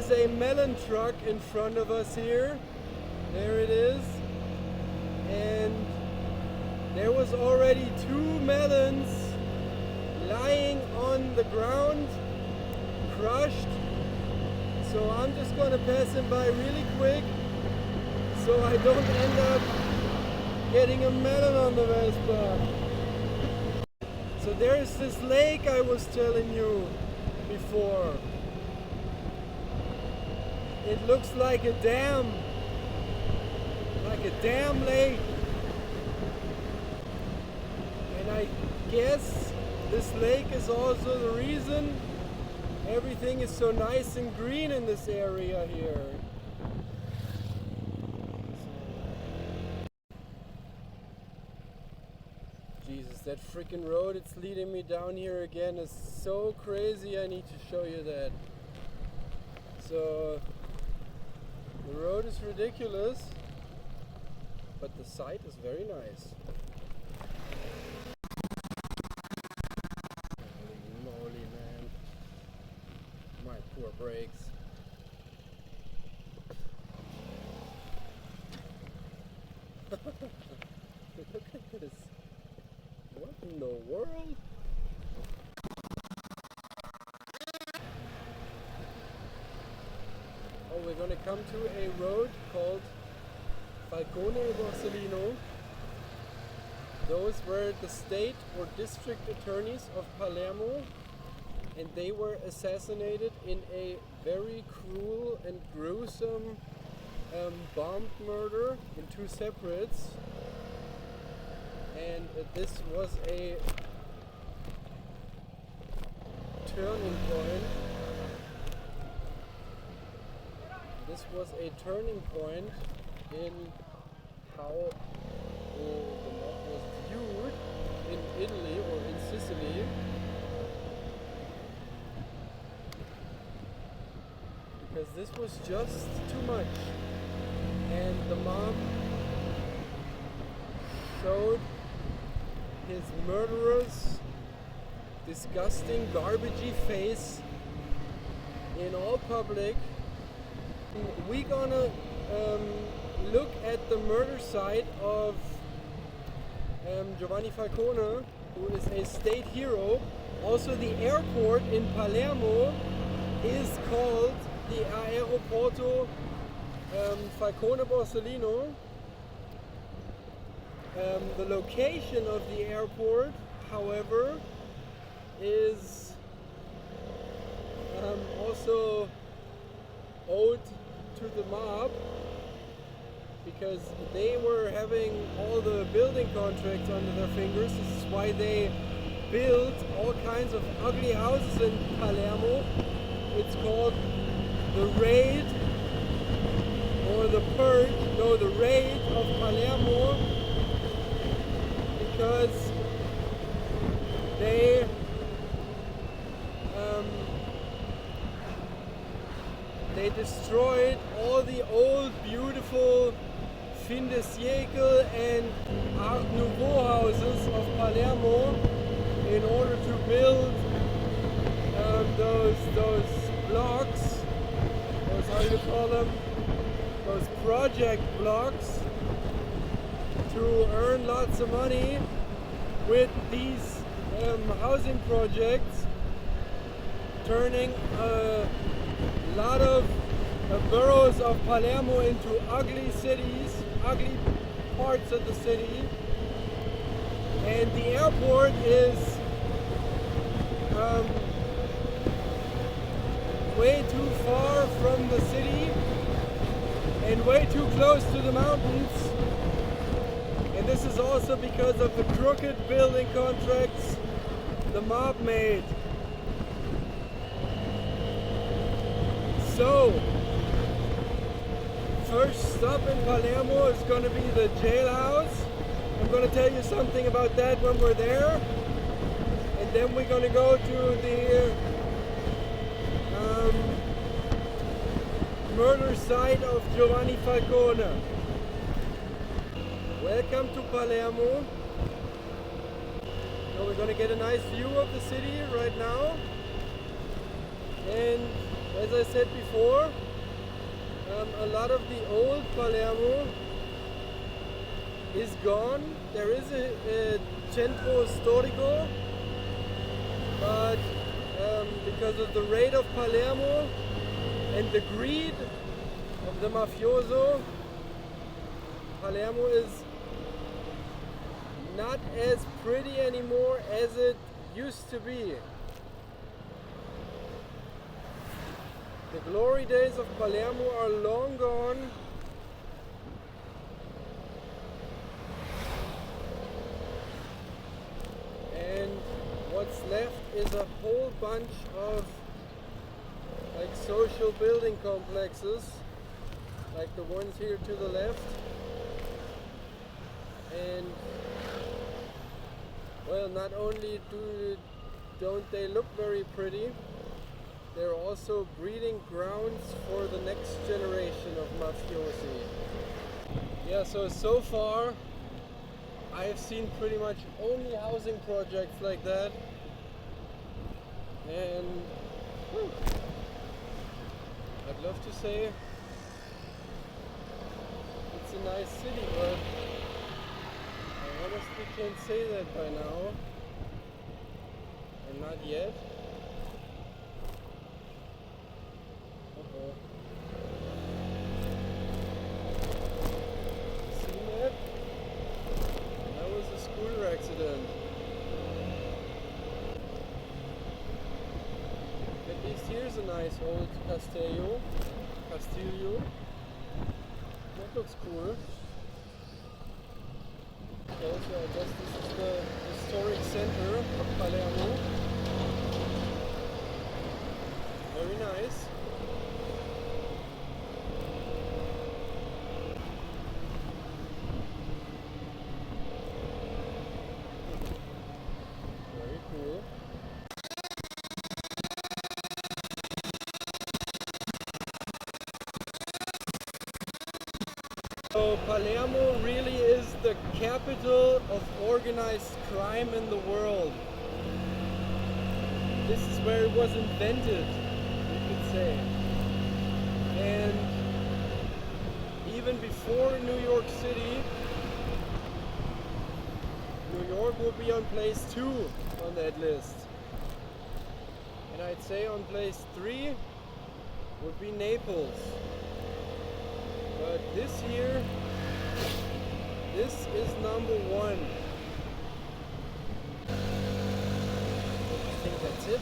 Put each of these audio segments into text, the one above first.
is a melon truck in front of us here. There it is. And there was already 2 melons lying on the ground, crushed. So I'm just gonna pass him by really quick so I don't end up getting a melon on the Vespa. So there's this lake I was telling you before. It looks like a dam lake. And I guess this lake is also the reason everything is so nice and green in this area here. Jesus, that freaking road it's leading me down here again is so crazy. I need to show you that. So the road is ridiculous, but the site is very nice. Holy moly, man. My poor brakes. Look at this. What in the world? Oh, we're gonna come to a road called Falcone Borsellino. Those were the state or district attorneys of Palermo, and they were assassinated in a very cruel and gruesome bombed murder in 2 separates. And this was a turning point. This was a turning point in how the mob was viewed in Italy or in Sicily. Because this was just too much. And the mob showed his murderous, disgusting, garbagey face in all public. We're gonna look at the murder site of Giovanni Falcone, who is a state hero. Also, the airport in Palermo is called the Aeroporto Falcone Borsellino. The location of the airport, however, is also owed to the mob, because they were having all the building contracts under their fingers. This is why they built all kinds of ugly houses in Palermo. It's called the raid or the purge, no, the raid of Palermo, because they destroyed all the old beautiful fin de siècle and Art Nouveau houses of Palermo in order to build those blocks, those, how do you call them, those project blocks, to earn lots of money with these housing projects, turning a lot of boroughs of Palermo into ugly cities, ugly parts of the city. And the airport is way too far from the city and way too close to the mountains. And this is also because of the crooked building contracts the mob made. So, first stop in Palermo is going to be the jailhouse. I'm going to tell you something about that when we're there. And then we're going to go to the murder site of Giovanni Falcone. Welcome to Palermo. So we're going to get a nice view of the city right now. And as I said before, a lot of the old Palermo is gone. There is a centro storico, but because of the raid of Palermo and the greed of the mafioso, Palermo is not as pretty anymore as it used to be. The glory days of Palermo are long gone. And what's left is a whole bunch of like social building complexes, like the ones here to the left. And well, not only don't they look very pretty, they're also breeding grounds for the next generation of mafiosi. Yeah, so far I have seen pretty much only housing projects like that, and I'd love to say it's a nice city, but I honestly can't say that by now, and not yet. Seen that? That was a scooter accident. At least here's a nice old Castillo. That looks cool. Okay, so I guess this is the historic center of Palermo. Very nice. Very cool. So Palermo really is the capital of organized crime in the world. This is where it was invented, you could say. And even before New York City, New York will be on place 2 on that list. And I'd say on place 3 would be Naples. But this year, this is number 1. I think that's it.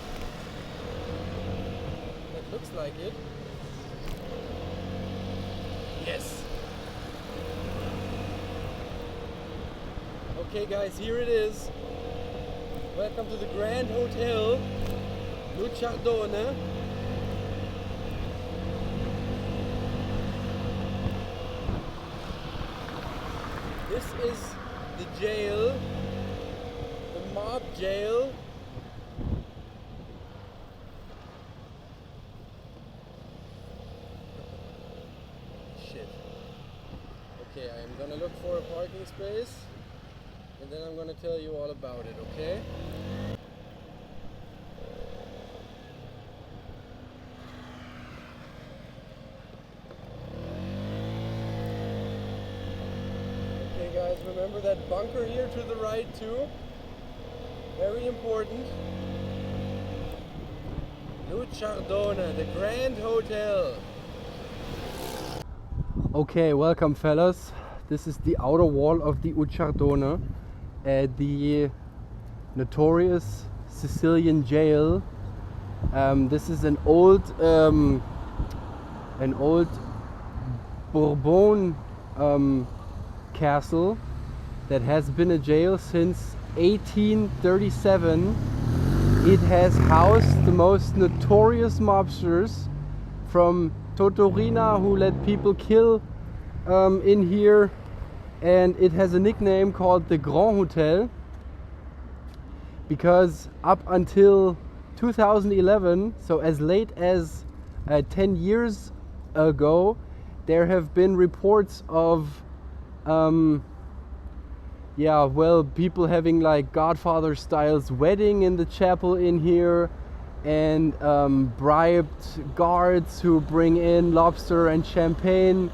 That looks like it. Yes. Okay guys, here it is. Welcome to the Grand Hotel Luciardone. This is the jail, the mob jail. Shit. Okay, I'm gonna look for a parking space and then I'm gonna tell you all about it, okay? Guys, remember that bunker here to the right too? Very important. Luciardone, the Grand Hotel. Okay, welcome fellas. This is the outer wall of the Luciardone, the notorious Sicilian jail. This is an old Bourbon castle that has been a jail since 1837. It has housed the most notorious mobsters, from Totorina, who let people kill in here, and it has a nickname called the Grand Hotel because up until 2011, so as late as 10 years ago, there have been reports of people having like Godfather styles wedding in the chapel in here, and bribed guards who bring in lobster and champagne,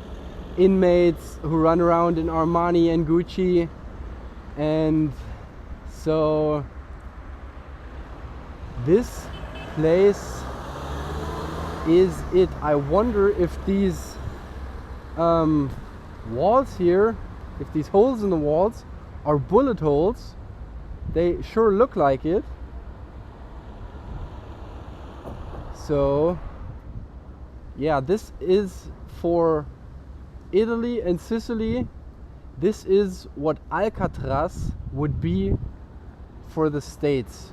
inmates who run around in Armani and Gucci. And so this place is it. I wonder if these walls here, if these holes in the walls are bullet holes. They sure look like it. So yeah, this is for Italy and Sicily. This is what Alcatraz would be for the States.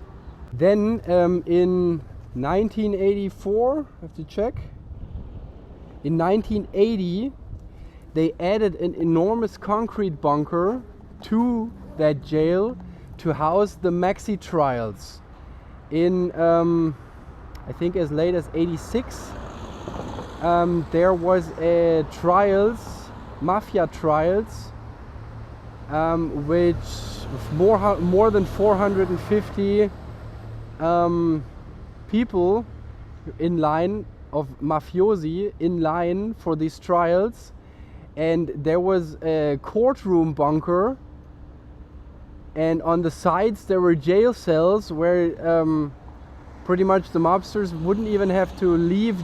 Then in 1984, I have to check. In 1980, they added an enormous concrete bunker to that jail to house the Maxi trials. In I think as late as 86, there was a trials, MAFIA trials, which more than 450 people in line of mafiosi in line for these trials, and there was a courtroom bunker, and on the sides there were jail cells where pretty much the mobsters wouldn't even have to leave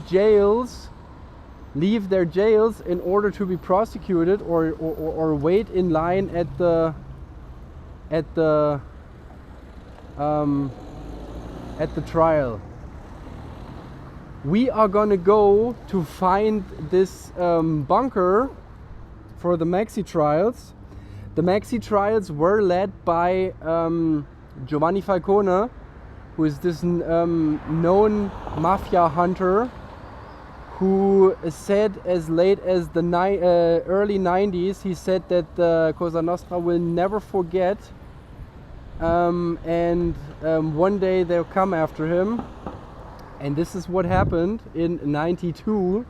their jails in order to be prosecuted or wait in line at the trial. We are gonna go to find this bunker for the Maxi trials. The Maxi trials were led by Giovanni Falcone, who is this known mafia hunter, who said as late as the early 90s, he said that the COSA Nostra will never forget, and one day they'll come after him. And this is what happened in 92,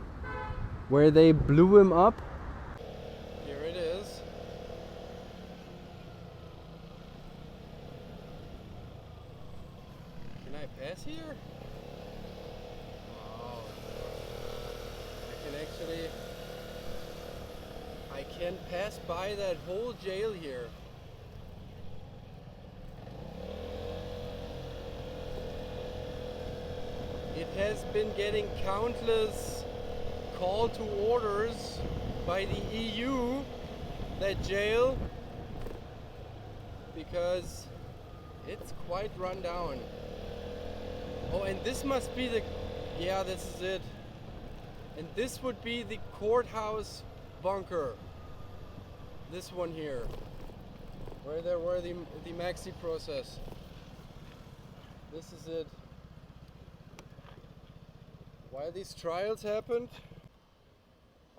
where they blew him up. Here it is. Can I pass here? Oh, I can pass by that whole jail here. It has been getting countless call to orders by the EU, that jail, because it's quite run down. Oh, and this must be the, yeah, this is it. And this would be the courthouse bunker. This one here, where there were the Maxi process. This is it. While these trials happened,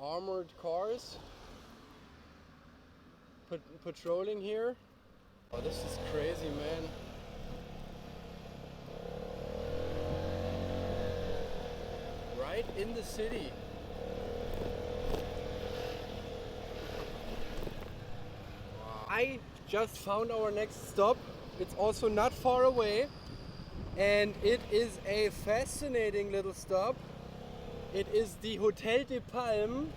armored cars patrolling here. Oh, this is crazy, man. Right in the city. Wow. I just found our next stop. It's also not far away. And it is a fascinating little stop. It is the Hotel de Palm,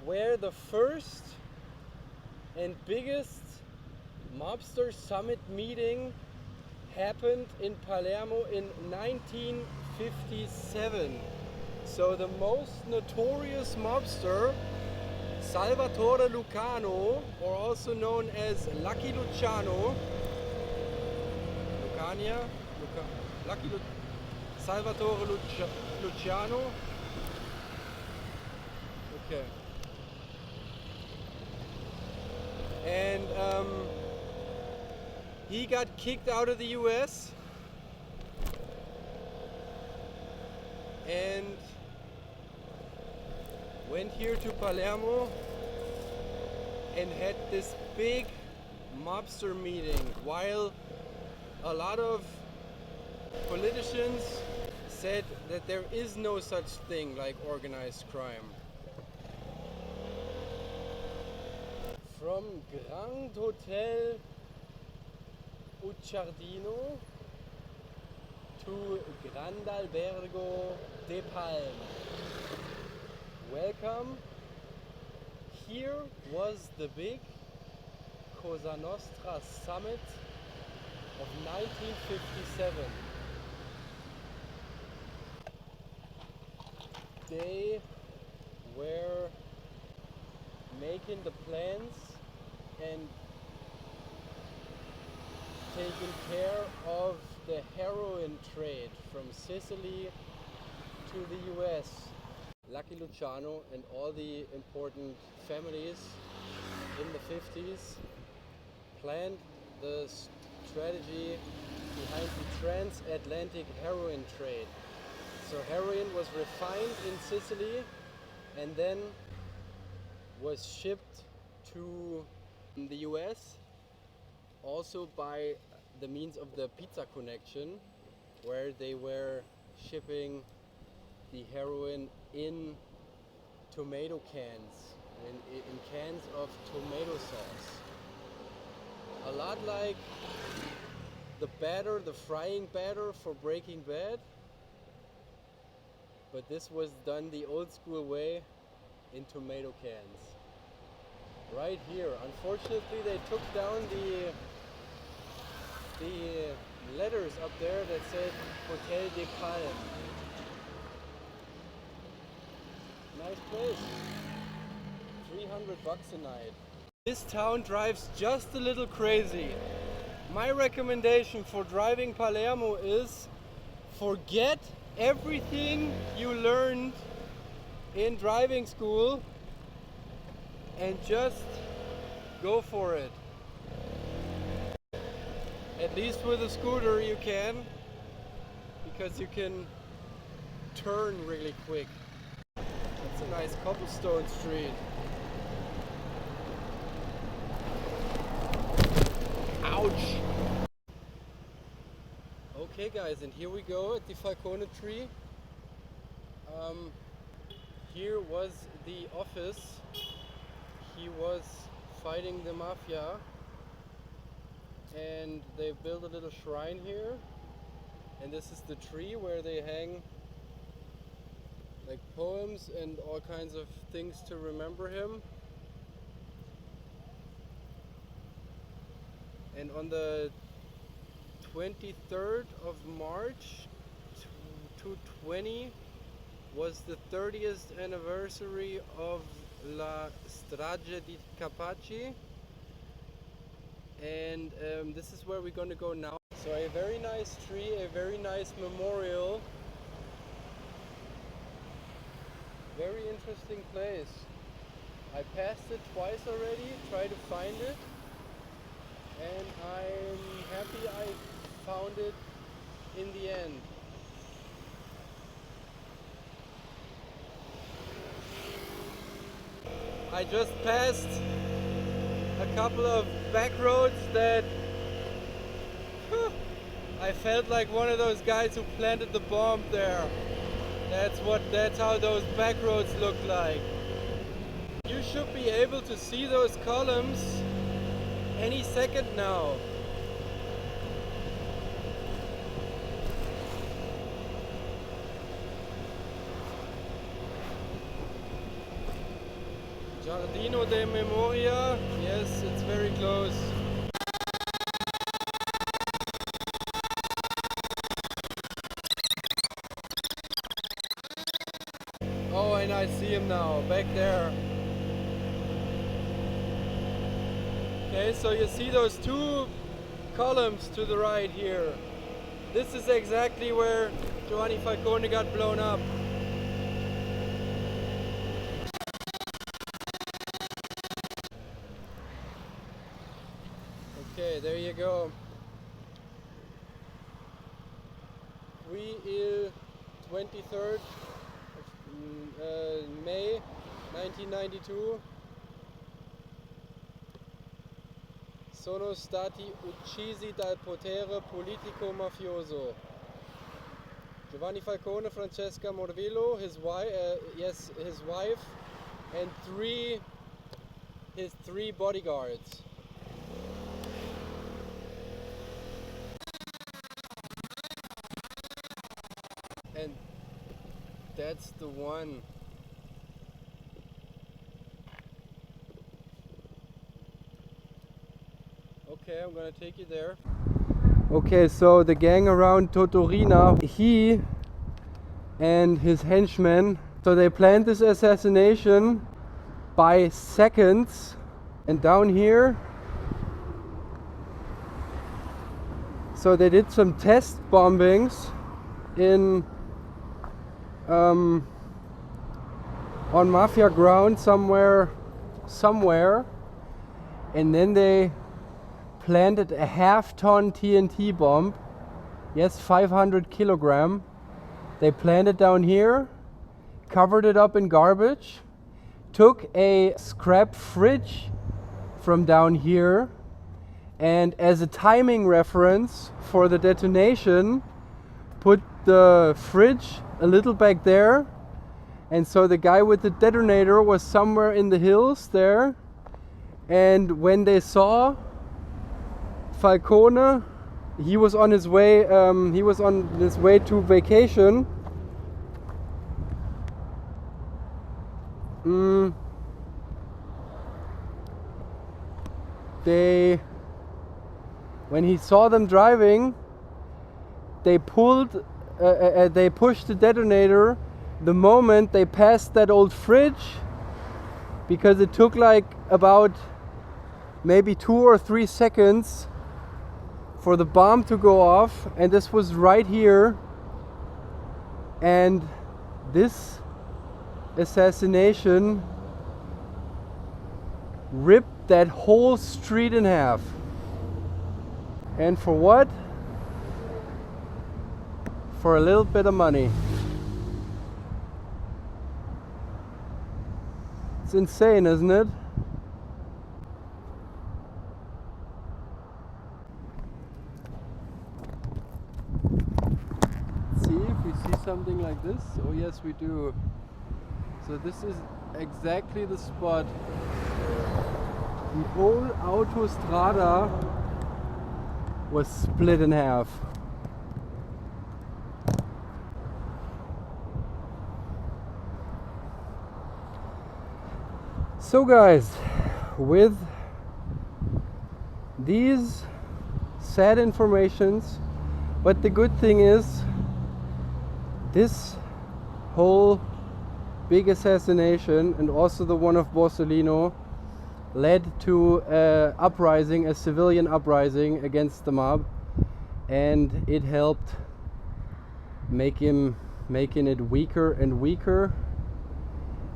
where the first and biggest mobster summit meeting happened in Palermo in 1957. So the most notorious mobster, Salvatore Lucano, or also known as Lucky Luciano, Salvatore Luciano. Okay. And he got kicked out of the US and went here to Palermo and had this big mobster meeting, while a lot of politicians said that there is no such thing like organized crime. From Grand Hotel Ucciardino to Grandalbergo de Palma. Welcome. Here was the big COSA Nostra summit of 1957. They were making the plans and taking care of the heroin trade from Sicily to the US. Lucky Luciano and all the important families in the 50s planned the strategy behind the transatlantic heroin trade. So heroin was refined in Sicily and then was shipped to the US, also by the means of the pizza connection, where they were shipping the heroin in tomato cans, in cans of tomato sauce. A lot like the batter, the frying batter for Breaking Bad, but this was done the old school way in tomato cans. Right here. Unfortunately, they took down the letters up there that said Hotel de Palma. Nice place. $300 a night. This town drives just a little crazy. My recommendation for driving Palermo is forget everything you learned in driving school and just go for it. At least with a scooter you can, because you can turn really quick. That's a nice cobblestone street. Ouch! Okay guys, and here we go at the Falcone tree. Here was the office. He was fighting the mafia, and they built a little shrine here, and this is the tree where they hang like poems and all kinds of things to remember him. And on the 23rd of March 2020 was the 30th anniversary of La Strage di Capaci, and this is where we're going to go now. So a very nice tree, a very nice memorial, very interesting place. I passed it twice already, tried to find it, and I'm happy I found it in the end. I just passed a couple of back roads that I felt like one of those guys who planted the bomb there. That's how those back roads look like. You should be able to see those columns any second now. Giardino de Memoria, yes, it's very close. Oh, and I see him now, back there. Okay, so you see those two columns to the right here. This is exactly where Giovanni Falcone got blown up. Okay, there you go. 23rd of May 1992. Sono stati uccisi dal potere politico mafioso. Giovanni Falcone, Francesca Morvillo, his wife, and his three bodyguards. That's the one. Okay, I'm gonna take you there. Okay, so the gang around Totorina, he and his henchmen, so they planned this assassination by seconds. And down here, so they did some test bombings in on Mafia ground somewhere, and then they planted a half-ton TNT bomb. Yes, 500 kilogram. They planted down here, covered it up in garbage, took a scrap fridge from down here, and as a timing reference for the detonation, put the fridge a little back there. And so the guy with the detonator was somewhere in the hills there, and when they saw Falcone, he was on his way to vacation. When he saw them driving, they pushed the detonator the moment they passed that old fridge, because it took like about maybe 2 or 3 seconds for the bomb to go off, and this was right here. And this assassination ripped that whole street in half. And for what? For a little bit of money. It's insane, isn't it? Let's see if we see something like this. Oh yes, we do. So this is exactly the spot. The whole autostrada was split in half. So guys, with these sad informations, but the good thing is this whole big assassination, and also the one of Borsellino, led to a civilian uprising against the mob, and it helped making it weaker and weaker.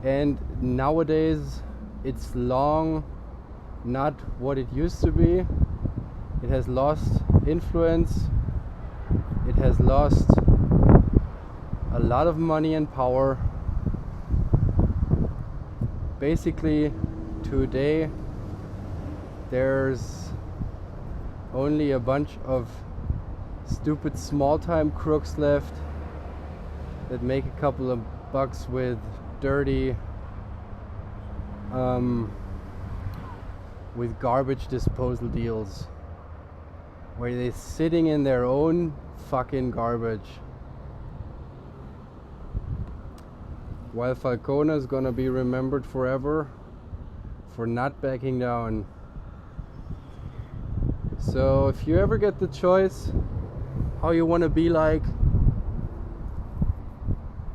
And nowadays it's long not what it used to be. It has lost influence, it has lost a lot of money and power. Basically today there's only a bunch of stupid small-time crooks left that make a couple of bucks with dirty with garbage disposal deals, where they're sitting in their own fucking garbage, while Falcone is gonna be remembered forever for not backing down. So if you ever get the choice how you want to be like,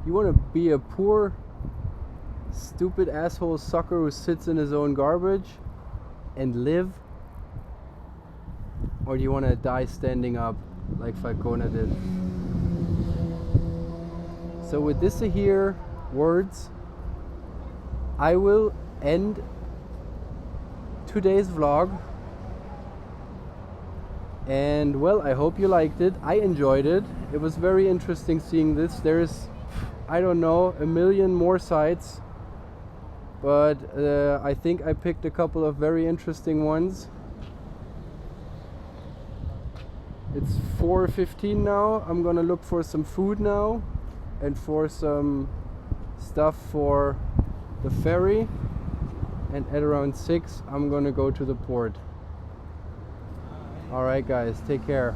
you want to be a poor stupid asshole sucker who sits in his own garbage and live, or do you want to die standing up like Falcone did? So with this here words, I will end today's vlog. And well, I hope you liked it. I enjoyed it. It was very interesting seeing this. There's, I don't know, a million more sites, but I think I picked a couple of very interesting ones. It's 4:15 now. I'm gonna look for some food now and for some stuff for the ferry, and at around 6 I'm gonna go to the port. Alright guys, take care.